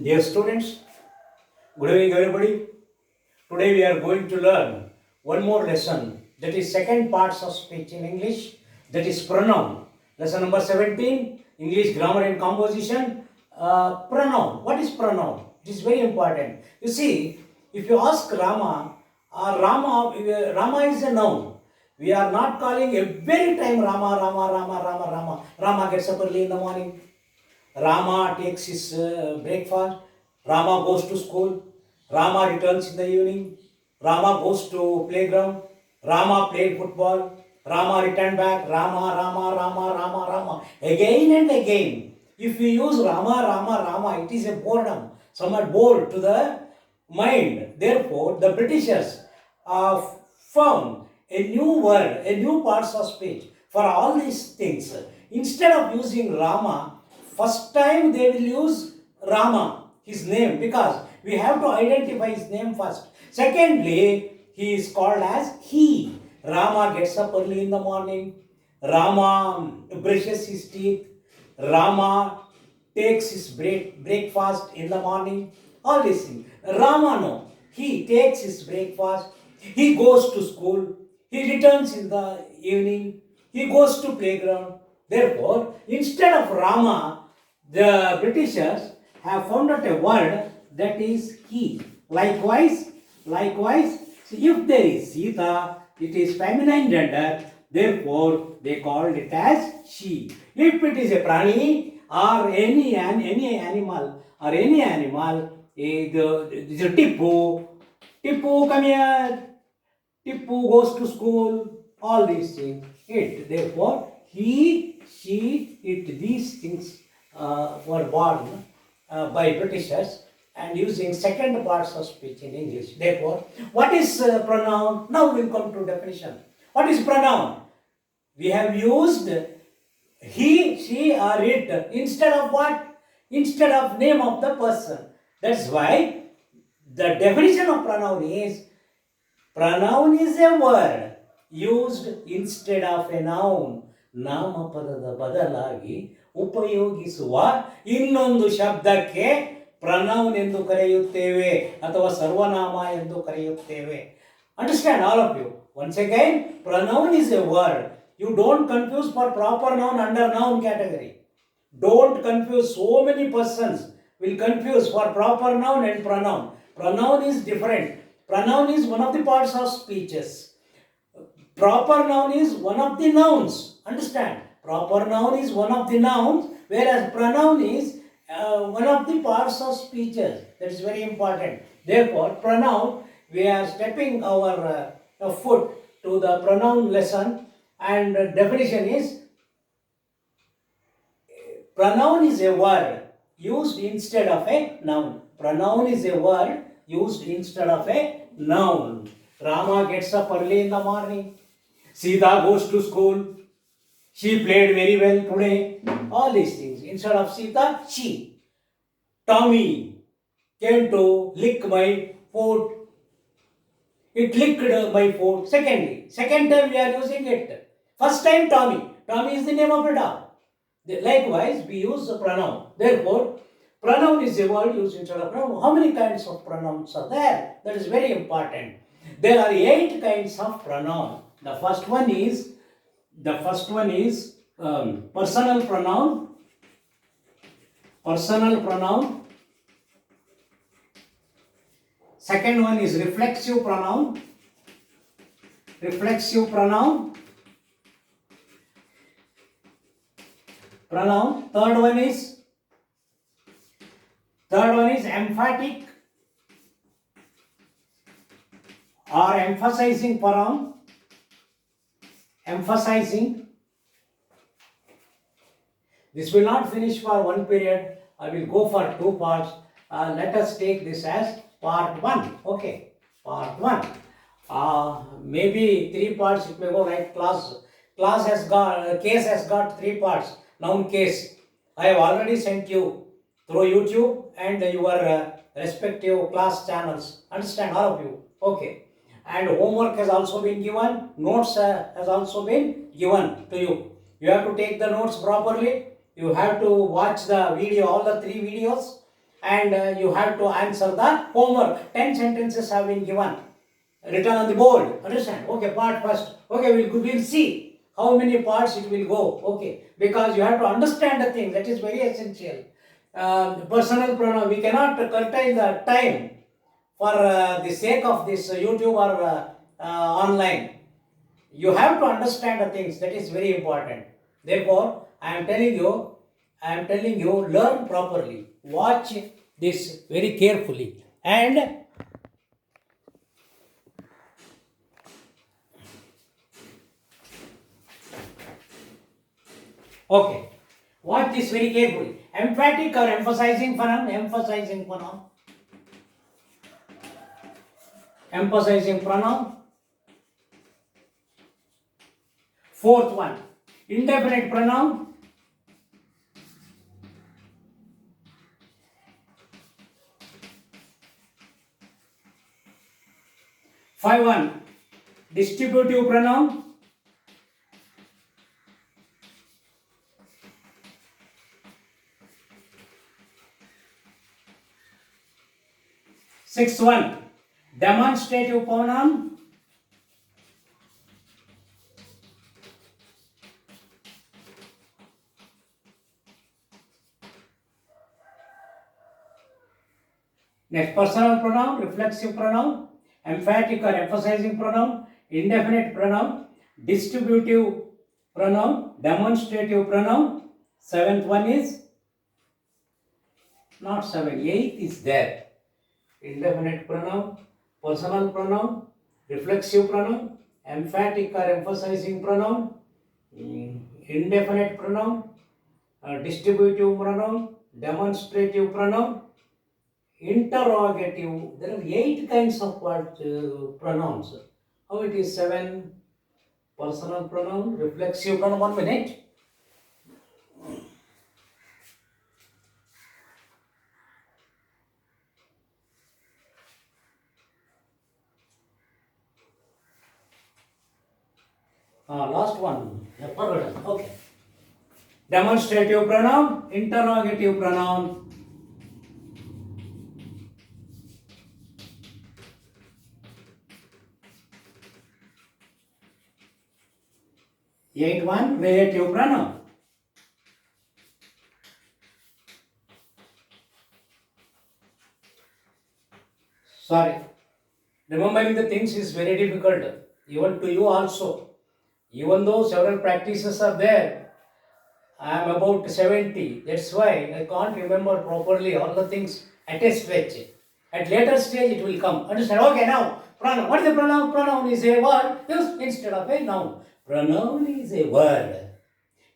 Dear students, good evening everybody. Today we are going to learn one more lesson, that is second parts of speech in English, that is pronoun. Lesson number 17, English grammar and composition. Pronoun. What is pronoun? It is very important. You see, if you ask Rama, Rama is a noun. We are not calling every time Rama. Rama gets up early in the morning. Rama takes his breakfast. Rama goes to school. Rama returns in the evening. Rama goes to playground. Rama played football. Rama returned back. Rama. Again and again. If you use Rama, it is a boredom, somewhat bore to the mind. Therefore, the Britishers found a new word, a new parts of speech for all these things. Instead of using Rama, first time they will use Rama, his name, because we have to identify his name first. Secondly, he is called as he. Rama gets up early in the morning. Rama brushes his teeth. Rama takes his breakfast in the morning. All these things. Rama, no. He takes his breakfast. He goes to school. He returns in the evening. He goes to playground. Therefore, instead of Rama, the Britishers have found out a word that is he. Likewise, so if there is Sita, it is feminine gender, therefore they called it as she. If it is a prani or any animal, is a Tippu, come here. Tippu goes to school, all these things. It, therefore, he, she, it, these things were born by Britishers and using second parts of speech in English. Therefore, what is pronoun? Now we will come to definition. What is pronoun? We have used he, she or it instead of what? Instead of name of the person. That's why the definition of pronoun is a word used instead of a noun. ನಾಮಪದದ ಬದಲಾಗಿ ಉಪಯೋಗಿಸುವ ಇನ್ನೊಂದು ಶಬ್ದಕ್ಕೆ pronoun ಎಂದು ಕರೆಯುತ್ತೇವೆ ಅಥವಾ ಸರ್ವನಾಮ ಎಂದು ಕರೆಯುತ್ತೇವೆ. Understand all of you. Once again, pronoun is a word. You don't confuse for proper noun under noun category. Don't confuse. So many persons will confuse for proper noun and pronoun. Pronoun is different. Pronoun is one of the parts of speeches. Proper noun is one of the nouns. Understand? Proper noun is one of the nouns, whereas pronoun is one of the parts of speeches. That is very important. Therefore, pronoun, we are stepping our foot to the pronoun lesson, and definition is pronoun is a word used instead of a noun. Pronoun is a word used instead of a noun. Rama gets up early in the morning. Sita goes to school. She played very well today. All these things. Instead of Sita, she. Tommy came to lick my foot. It licked my foot. Second time we are using it. First time Tommy. Tommy is the name of a dog. Likewise, we use the pronoun. Therefore, pronoun is a word used instead of pronoun. How many kinds of pronouns are there? That is very important. There are 8 kinds of pronoun. The first one is personal pronoun. Second one is reflexive pronoun. Third one is emphatic or emphasizing pronoun. This will not finish for one period. I will go for 2 parts. Let us take this as part 1. Okay, part 1. Maybe 3 parts it may go, like case has got 3 parts. Noun case. I have already sent you through YouTube and your respective class channels. Understand, all of you? Okay. And homework has also been given. Notes has also been given to you. You have to take the notes properly. You have to watch the video, all the 3 videos. and you have to answer the homework. 10 sentences have been given, written on the board. Understand? Okay, part first. Okay, we'll see how many parts it will go. Okay, because you have to understand the thing. That is very essential. Personal pronoun. We cannot curtail the time for the sake of this YouTube or online. You have to understand the things. That is very important. Therefore, I am telling you, learn properly. Watch this very carefully. And okay, watch this very carefully. Emphatic or emphasizing pronoun, emphasizing pronoun, emphasizing pronoun. Fourth one, indefinite pronoun. Five one, distributive pronoun. Sixth one, demonstrative pronoun. Next, personal pronoun, reflexive pronoun, emphatic or emphasizing pronoun, indefinite pronoun, distributive pronoun, demonstrative pronoun. Seventh one is not seven, eighth is there. Indefinite pronoun, personal pronoun, reflexive pronoun, emphatic or emphasizing pronoun, indefinite pronoun, distributive pronoun, demonstrative pronoun, interrogative. There are 8 kinds of pronouns. How it is 7? Personal pronoun, reflexive pronoun. 1 minute. Last one. Forgotten. Okay. Demonstrative pronoun, interrogative pronoun. Eight one, relative pronoun. Sorry. Remembering the things is very difficult, even to you also. Even though several practices are there, I am about 70. That's why I can't remember properly all the things at a stretch. At later stage it will come. Understand? Okay, now, pronoun. What is the pronoun? Pronoun is a word used instead of a noun. Pronoun is a word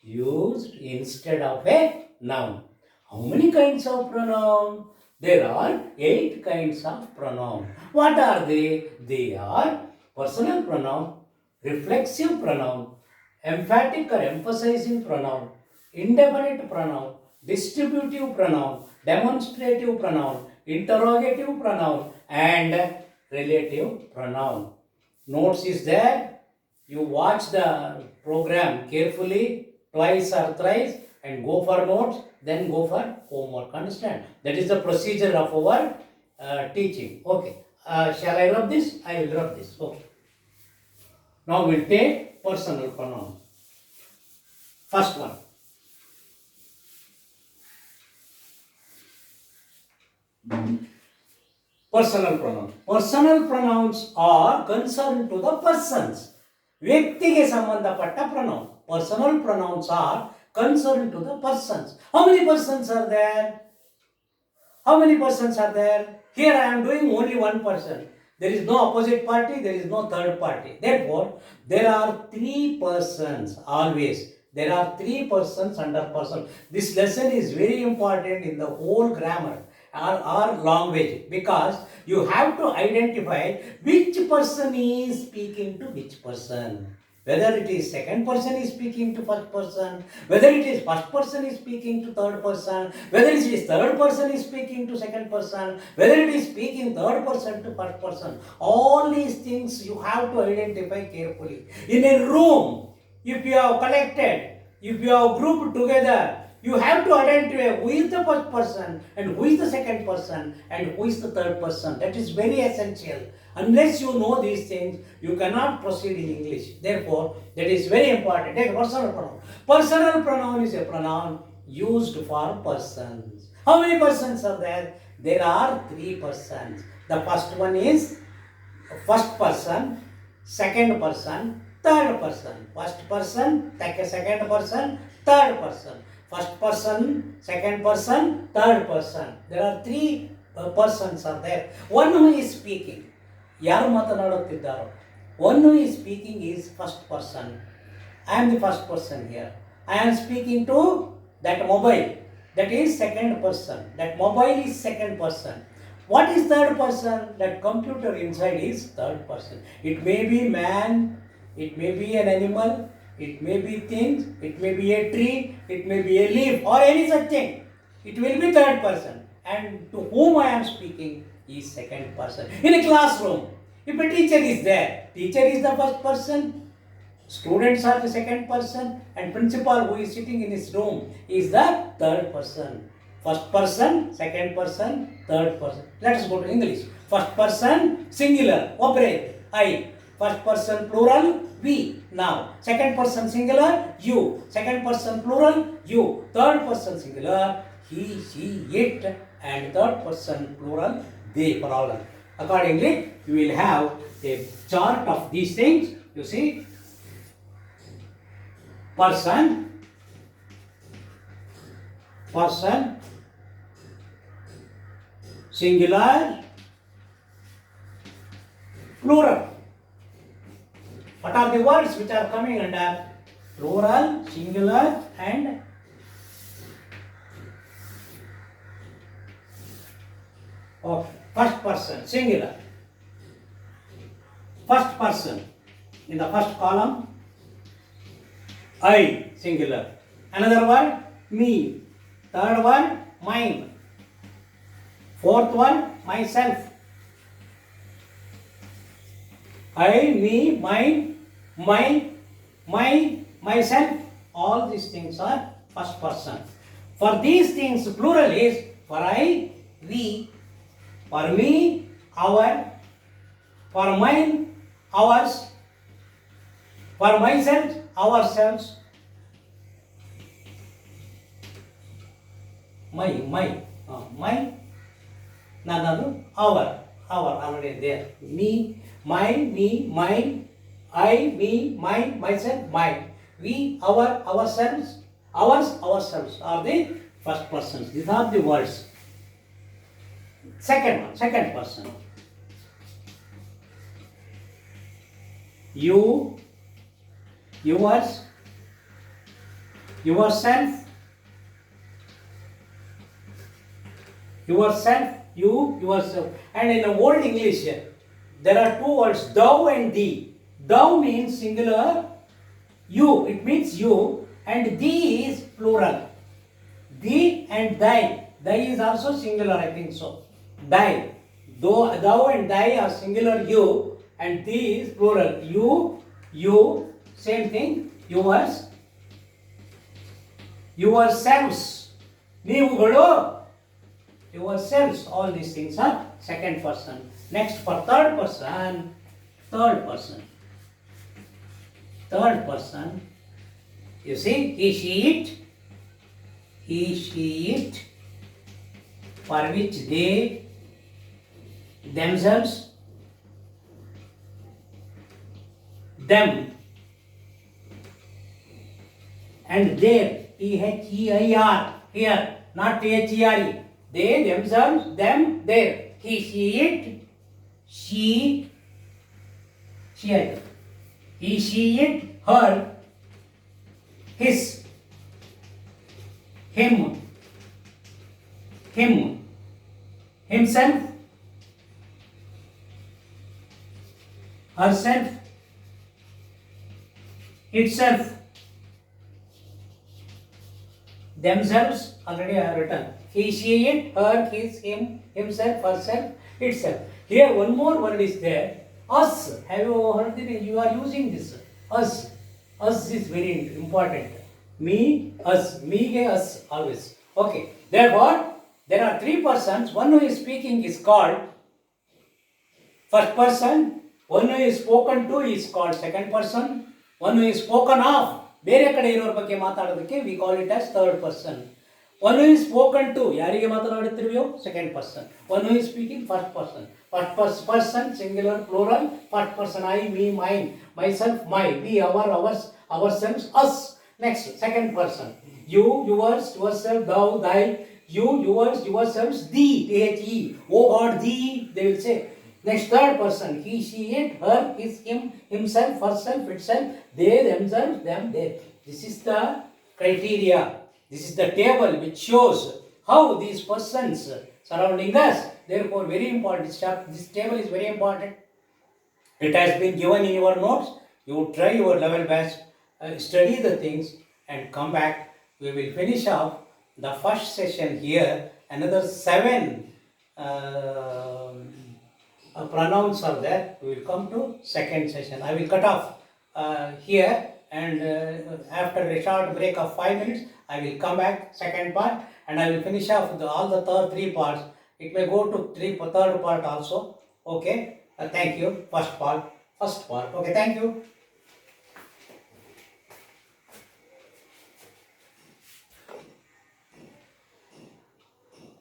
used instead of a noun. How many kinds of pronoun? There are 8 kinds of pronoun. What are they? They are personal pronoun, reflexive pronoun, emphatic or emphasizing pronoun, indefinite pronoun, distributive pronoun, demonstrative pronoun, interrogative pronoun, and relative pronoun. Notes is there. You watch the program carefully twice or thrice and go for notes, then go for homework. Understand? That is the procedure of our teaching. Okay. Shall I rub this? I will rub this. Okay. Now we'll take personal pronoun. First one. Personal pronoun. Personal pronouns are concerned to the persons. ವ್ಯಕ್ತಿಗೆ ಸಂಬಂಧಪಟ್ಟ pronoun. Personal pronouns are concerned to the persons. How many persons are there? How many persons are there? Here I am doing only one person. There is no opposite party, there is no third party. Therefore, there are 3 persons always. There are 3 persons under person. This lesson is very important in the whole grammar or language, because you have to identify which person is speaking to which person. Whether it is second person is speaking to first person, whether it is first person is speaking to third person, whether it is third person is speaking to second person, whether it is speaking third person to first person. All these things you have to identify carefully. In a room, if you have collected, if you have grouped together you have to identify who is the first person and who is the second person and who is the third person. That is very essential. Unless you know these things, you cannot proceed in English. Therefore, that is very important. Take personal pronoun. Personal pronoun is a pronoun used for persons. How many persons are there? There are 3 persons. The first one is first person, second person, third person. First person, second person, third person. First person, second person, third person. There are 3 persons are there. One who is speaking. ಯಾರು ಮಾತನಾಡುತ್ತಿದ್ದಾರೋ, one who is speaking is first person. I am the first person here. I am speaking to that mobile. That is second person. That mobile is second person. What is third person? That computer inside is third person. It may be man, it may be an animal, it may be things, it may be a tree, it may be a leaf or any such thing. It will be third person. And to whom I am speaking is second person. In a classroom, if a teacher is there, teacher is the first person, students are the second person, and principal who is sitting in his room is the third person. First person, second person, third person. Let us go to English. First person singular, operate, I. First person plural, we. Now, second person singular, you. Second person plural, you. Third person singular, he, she, it. And third person plural, they, for all. Accordingly, you will have a chart of these things. You see, person, singular, plural. What are the words which are coming under plural, singular, and first person, singular. First person, in the first column, I, singular. Another word, me. Third one, mine. Fourth one, myself. I, me, mine, myself. All these things are first person. For these things, plural is for I, we. For me, our. For mine, ours. For myself, ourselves. My. Nanadu, our already there. Me, mine, me, mine. I, me, mine, myself, mine. We, our, ourselves. Ours, ourselves are the first persons. These are the words. Second one, second person. You, yours, yourself, you, yourself. And in the old English, there are 2 words, thou and thee. Thou means singular, you, it means you, and thee is plural. Thee and thy. Thy is also singular, I think so. Thy. Thou and thy are singular, you, and thee is plural. You, same thing, yours, yourselves. ನೀವುಗಳು, yourselves. All these things are second person. Next, for third person, you see, he, she, it, for which they, themselves, them, and their, T-H-E-I-R, here, not T-H-E-R-E, they, themselves, them, their, he, she, it, she, he, she, it, her, his, him, himself, herself, itself, themselves, already I have written. He, she, it, her, his, him, himself, herself, itself. Here one more word is there. Us. Have you heard it? You are using this. Us. Us is very important. Me, us, me, us, always. Okay. Therefore, there are three persons. One who is speaking is called first person. One who is spoken to is called second person. One who is spoken of, ಬೇರೆ ಕಡೆ ಇರೋರ ಬಗ್ಗೆ ಮಾತಾಡೋದಕ್ಕೆ we call it as third person. One who is spoken to, ಯಾರಿಗೆ ಮಾತನಾಡುತ್ತಿರುವೆಯೋ second person. One who is speaking first person. First person, singular, plural. First person, I, me, mine, myself, my, we, our, ours, ourselves, us. Next, second person. You, yours, yourself, thou, thy, you, yours, yourselves, thee, T-H-E. Oh God, thee, they will say. Next, third person. He, she, it, her, his, him, himself, herself, itself, they, themselves, them, they. This is the criteria. This is the table which shows how these persons surrounding us. Therefore, very important. This table is very important. It has been given in your notes. You try your level best, study the things, and come back. We will finish off the first session here. Another 7 pronouns are there. We will come to second session. I will cut off here, and after a short break of 5 minutes, I will come back second part, and I will finish off all the three parts. It may go to third part also. Okay. Thank you. First part. Okay. Thank you.